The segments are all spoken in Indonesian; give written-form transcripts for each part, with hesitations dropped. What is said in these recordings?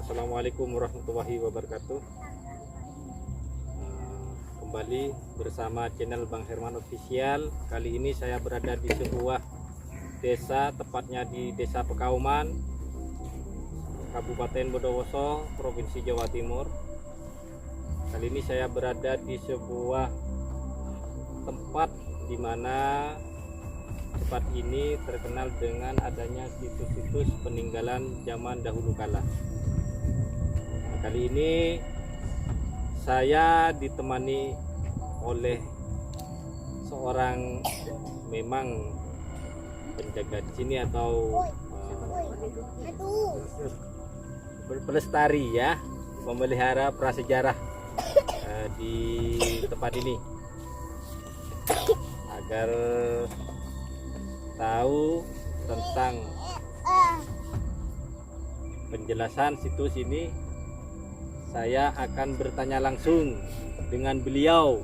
Assalamualaikum warahmatullahi wabarakatuh. Kembali bersama channel Bang Herman Official. Kali ini saya berada di sebuah desa, tepatnya di Desa Pekauman, Kabupaten Bondowoso, Provinsi Jawa Timur. Kali ini saya berada di sebuah tempat di mana tempat ini terkenal dengan adanya situs-situs peninggalan zaman dahulu kala. Nah, kali ini saya ditemani oleh seorang memang penjaga di sini atau pelestari ya, memelihara prasejarah di tempat ini agar tahu tentang penjelasan situs ini. Saya akan bertanya langsung dengan beliau,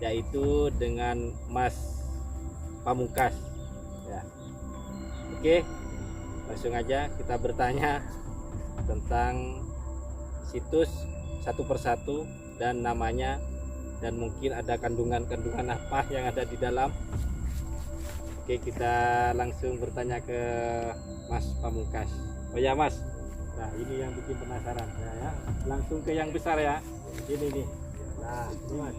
yaitu dengan Mas Pamungkas ya. Oke, langsung aja kita bertanya tentang situs satu persatu dan namanya, dan mungkin ada kandungan-kandungan apa yang ada di dalam. Oke, kita langsung bertanya ke Mas Pamungkas. Oh ya Mas, nah ini yang bikin penasaran ya, langsung ke yang besar ya. Ini nih. Nah, ini Mas.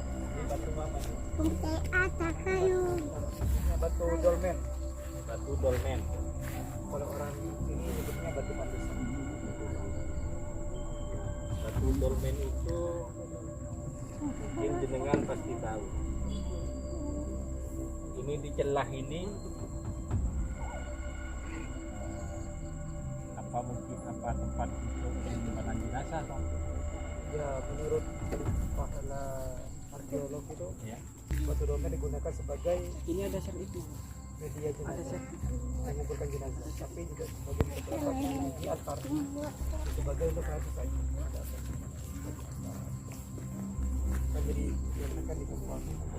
Ini batu apa? Ada kayu. Ini batu dolmen. Batu dolmen. Kalau orang sini nyebutnya batu pandus. Batu dolmen itu mungkin jenengan pasti tahu. Ini di celah ini apa mungkin apa tempat untuk penyimpanan jenazah atau? Ya, menurut pahala arkeolog itu Ya. batu dolmen digunakan sebagai Ini ada set itu. media jenazah, mengumpulkan jenazah, tapi juga sebagai beberapa di altar sebagai untuk ratu saja. Kan jadi digunakan di tempat untuk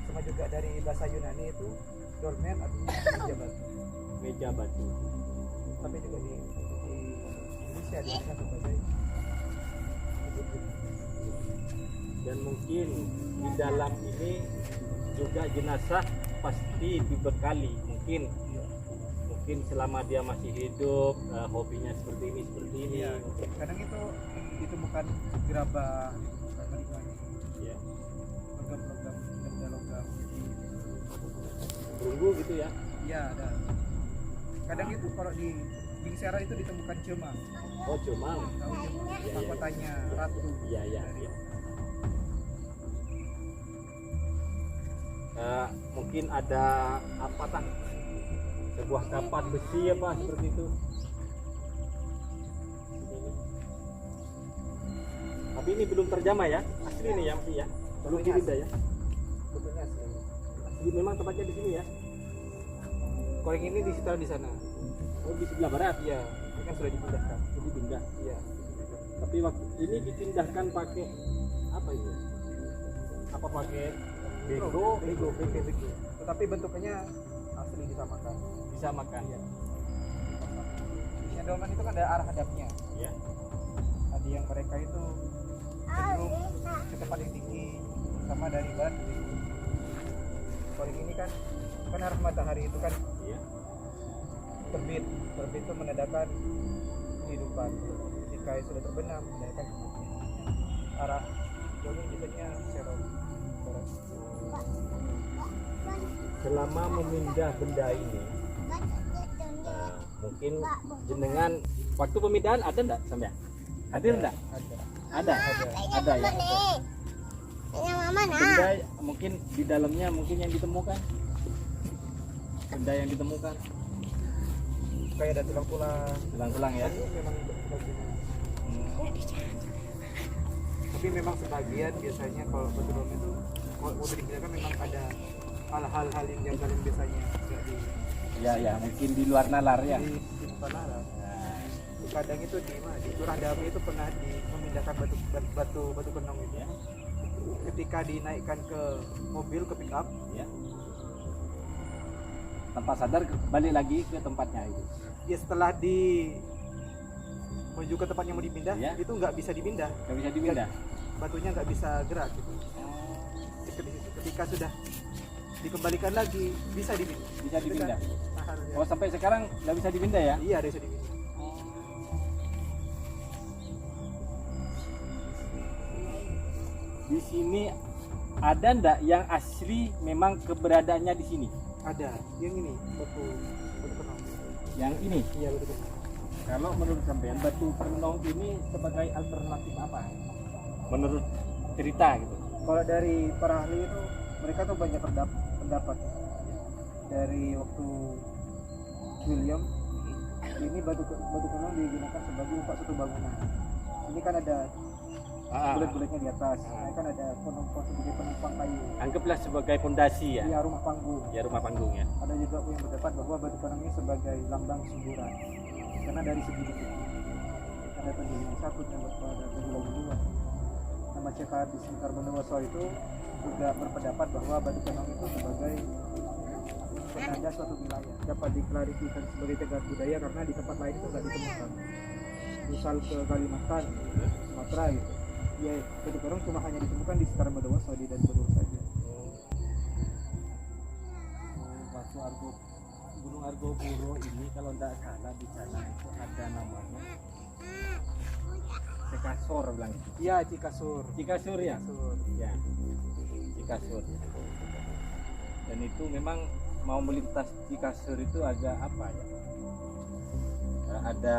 sama juga dari bahasa Yunani itu dolmen artinya meja batu, Meja batu. tapi juga di Indonesia digunakan sebagai Dan mungkin di dalam ini juga jenazah pasti dibekali, mungkin selama dia masih hidup hobinya seperti ini Iya, kadang itu ditemukan gerabah, ya. logam-logam, logam-logam. Perunggu gitu ya. Iya, ada. Kadang itu kalau di Bingsera itu ditemukan cemang. Oh cuma Tahu cemang? Iya, Mahkotanya ratu. iya. Mungkin ada apa tak, sebuah kapak besi apa seperti itu. Tapi ini belum terjamah ya, asli nih ya masih ya, belum Bentuknya dipindah ya. Bentuknya asli. Asli memang tempatnya di sini ya. Kalau yang ini di sekitar di sana. Oh di sebelah barat. Iya, ini kan sudah dipindahkan. Jadi pindah. Iya. Tapi waktu ini dipindahkan pakai apa itu? Apa pakai bego? Bego. Tetapi bentuknya asli disamakan. Bisa makan. Iya. Yang dolmen itu kan ada arah hadapnya. Ya. Ada yang mereka itu cenderung ke tempat yang tinggi, sama dari barat ke timur. Kalau yang ini kan harus matahari itu kan Iya. terbit itu menandakan kehidupan. Jika sudah terbenam menandakan kematian. Arah jauhnya biasanya serong barat. Selama memindah benda ini, mungkin jenengan waktu pemindahan ada enggak sampai? Hadir enggak? Ada. Ada ya. Yang mana? Benda mungkin di dalamnya mungkin yang ditemukan. Benda yang ditemukan Kayak ada tulang-tulang ya. itu memang tapi memang sebagian biasanya kalau batu dolmen itu kalau mau dikirakan memang ada hal-hal yang janggal yang biasanya tidak Ya, mungkin di luar nalar ya. di bukan larang. Kadang itu di Curah Damai itu pernah memindahkan batu kenong itu ya. Ketika dinaikkan ke mobil, ke pick up Ya. Tanpa sadar balik lagi ke tempatnya itu. ya setelah di menuju ke tempat yang mau dipindah, Ya. itu nggak bisa dipindah, Nggak bisa dipindah. batunya nggak bisa gerak gitu. Ketika sudah dikembalikan lagi bisa dipindah. Bisa dipindah. Nah, harusnya. Oh, sampai sekarang nggak bisa dipindah ya? Iya, ada bisa dipindah. Di sini ada ndak yang asli memang keberadaannya di sini? Ada yang ini batu kenong. Yang ini. Iya, batu kenong. Kalau menurut sampean batu kenong ini sebagai alternatif apa? Menurut cerita gitu. Kalau dari para ahli itu mereka tuh banyak pendapat dari waktu William ini batu kenong digunakan sebagai upah suatu bangunan. Ini kan ada bulat-bulatnya di atas, ini kan ada penumpang sebagai penumpang kayu. Anggaplah sebagai fondasi ya. Iya, rumah panggung. Ya rumah panggung ya. Ada juga yang berpendapat bahwa batu kenong ini sebagai lambang semburan karena dari segi bukit ada pendirian satu yang pada Pulau Dua. Nama cekar di sekitar Bondowoso itu juga berpendapat bahwa batu kenong itu sebagai penanda suatu wilayah, dapat diklarifikasi sebagai cagar budaya karena di tempat lain itu nggak ditemukan. Misal ke Kalimantan, Sumatera gitu, ya batu kenong cuma hanya ditemukan di sekitar Bondowoso di dan Bondowoso saja. Batu Argo, Gunung Argopuro ini kalau tidak salah di sana itu ada namanya Cikasur bilang. Iya, Cikasur. Cikasur ya. Cikasur. Ya. Cikasur. Dan itu memang mau melintas Cikasur itu agak apa ya? Ada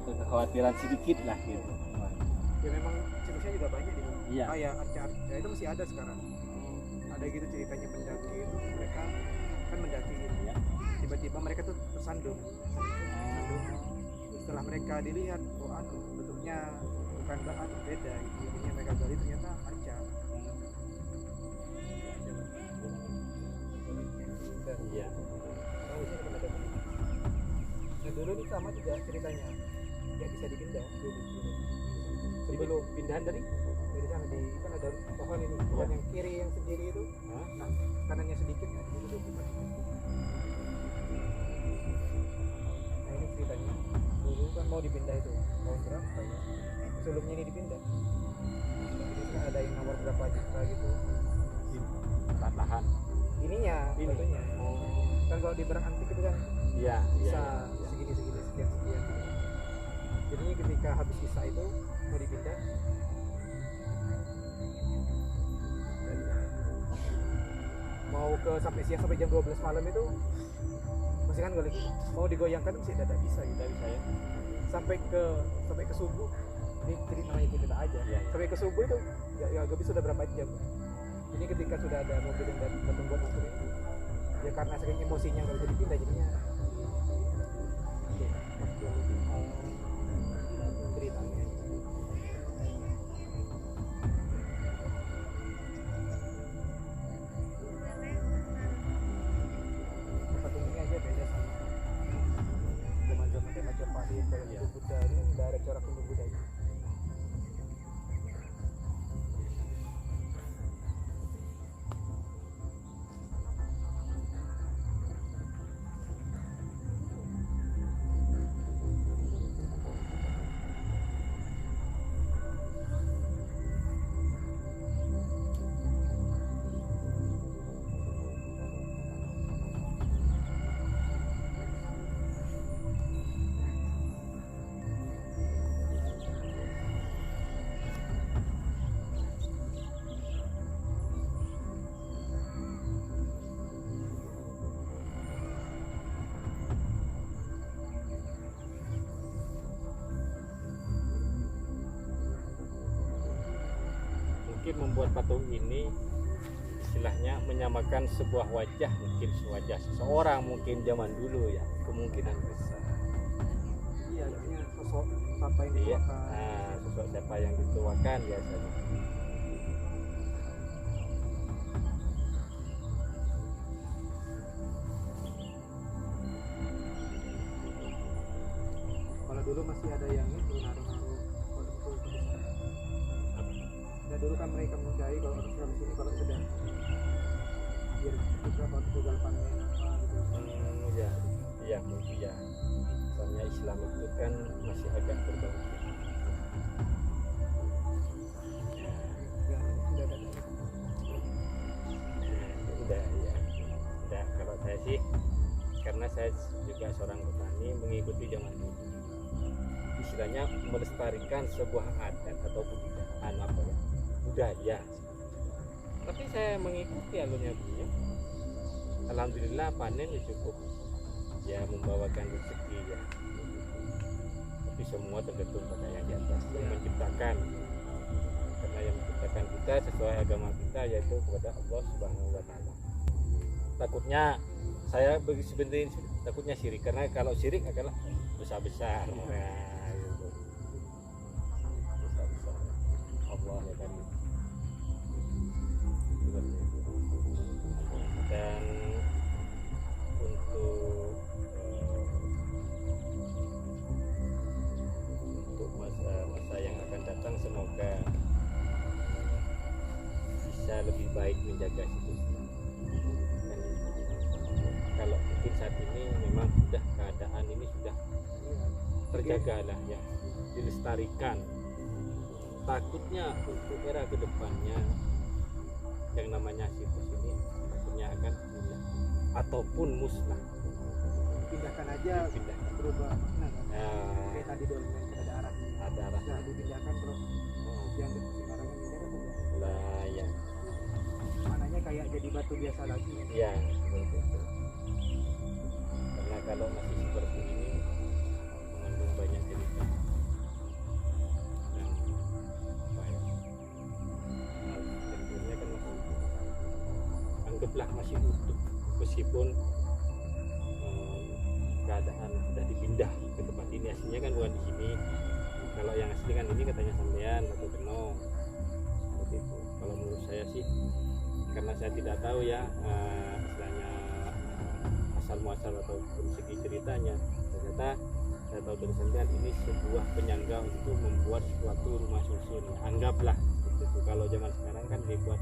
kekhawatiran sedikit lah gitu. Ya memang jenisnya juga banyak di Iya. kayak arca-arca itu masih ada sekarang. Ada gitu ceritanya pendaki itu mereka kan mendaki gitu Ya. tiba-tiba mereka tuh tersandung. Setelah mereka dilihat, oh bentuknya bukan bahan, beda gitu. Jadinya mereka gali ternyata arca. Iya. Nah dulu nih sama juga ceritanya, nggak bisa dipindah dulu. Sebelum Pindahan dari sana di kan ada pohon ini, pohon yang kiri yang sendiri itu, nah kanannya sedikit, nah itu udah bukan. Nah ini ceritanya, dulu kan mau dipindah itu tahun berapa ya? Sebelumnya ini dipindah. Jadi kan ada yang nawar berapa juta gitu. lahan. Ininya, Ini. batunya. Kan kalau di barang antik itu kan Iya, bisa iya. segini sekian. Jadi ketika habis sisa itu mau dipindah, mau ke sampai siang sampai jam 12 malam itu masih kan gak lagi mau digoyangkan masih tidak bisa gitu. Dari saya. Sampai ke subuh ini cerita namanya cerita aja. Iya. Sampai ke subuh itu ya gak bisa udah berapa jam. Ini ketika sudah ada mobil yang datang buat ngangkut itu, ya karena saking emosinya nggak bisa dipindah jadinya ceritanya. Satu ini aja beda sama zaman-zaman kayak Majapahit, kalau Hindu Buddha ini kan nggak ada corak Hindu Buddha ini. Mungkin membuat patung ini istilahnya menyamakan sebuah wajah, mungkin wajah seseorang mungkin zaman dulu ya, kemungkinan besar. Iya, artinya sosok siapa yang Iya. dituakan. Nah, sosok siapa yang dituakan biasanya. Kalau dulu masih ada yang itu naruh-naruh waktu itu. Dan dulu kan mereka mencari kalau harus dari sini kalau sudah biar juga waktu gagal panen apa gitu. Ya. Iya, mungkin ya. Soalnya Islam itu kan masih agak berbau. Udah ya. Udah kalau saya sih, karena saya juga seorang petani mengikuti zaman dulu. Istilahnya melestarikan sebuah adat atau budaya. Tapi saya mengikuti alurnya beliau. Alhamdulillah panen ya cukup ya membawakan rezeki ya. Tapi semua tergantung pada yang di atas yang menciptakan. Karena yang menciptakan kita sesuai agama kita yaitu kepada Allah Subhanahu wa taala. Takutnya saya sebenarnya takutnya syirik, karena kalau syirik adalah besar-besar. Nah, gitu. Besar-besar. Allah ya kan. Dan untuk masa yang akan datang semoga bisa lebih baik menjaga situasi. Dan kalau mungkin saat ini memang sudah keadaan ini sudah terjaga lah ya, dilestarikan. Takutnya untuk era kedepannya yang namanya situs ini takutnya akan punah ataupun musnah. Pindahkan aja, Dipindahkan. berubah makna kan? Nah, Kayak tadi dolmen ada arah. ada arah. Nah, dipindahkan bro. Yang sekarang ini kan udah Lah ya, maknanya kayak jadi batu biasa lagi. ya seperti itu. Karena kalau masih seperti ini mengandung banyak cerita dan apa ya, tentunya kan masih anggaplah masih utuh meskipun keadaan sudah dipindah ke tempat ini. Aslinya kan bukan di sini. Kalau yang asli kan ini katanya sampean atau Kenong seperti itu. Kalau menurut saya sih, karena saya tidak tahu ya istilahnya asal muasal ataupun segi ceritanya, ternyata saya tahu dari sampean ini sebuah penyangga untuk membuat suatu rumah susun. Anggaplah seperti itu. Kalau zaman sekarang kan dibuat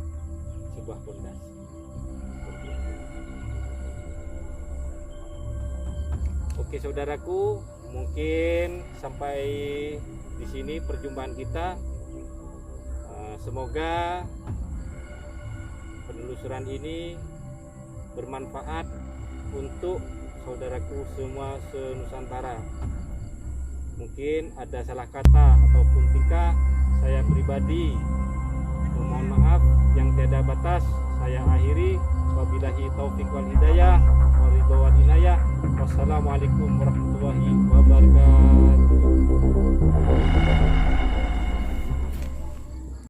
sebuah pondasi. Oke saudaraku, mungkin sampai di sini perjumpaan kita. Semoga penelusuran ini bermanfaat untuk saudaraku semua se-Nusantara. Mungkin ada salah kata ataupun tingkah, saya pribadi memohon maaf yang tiada batas. Saya akhiri. Wabillahi taufiq wal hidayah. Wassalamualaikum warahmatullahi wabarakatuh.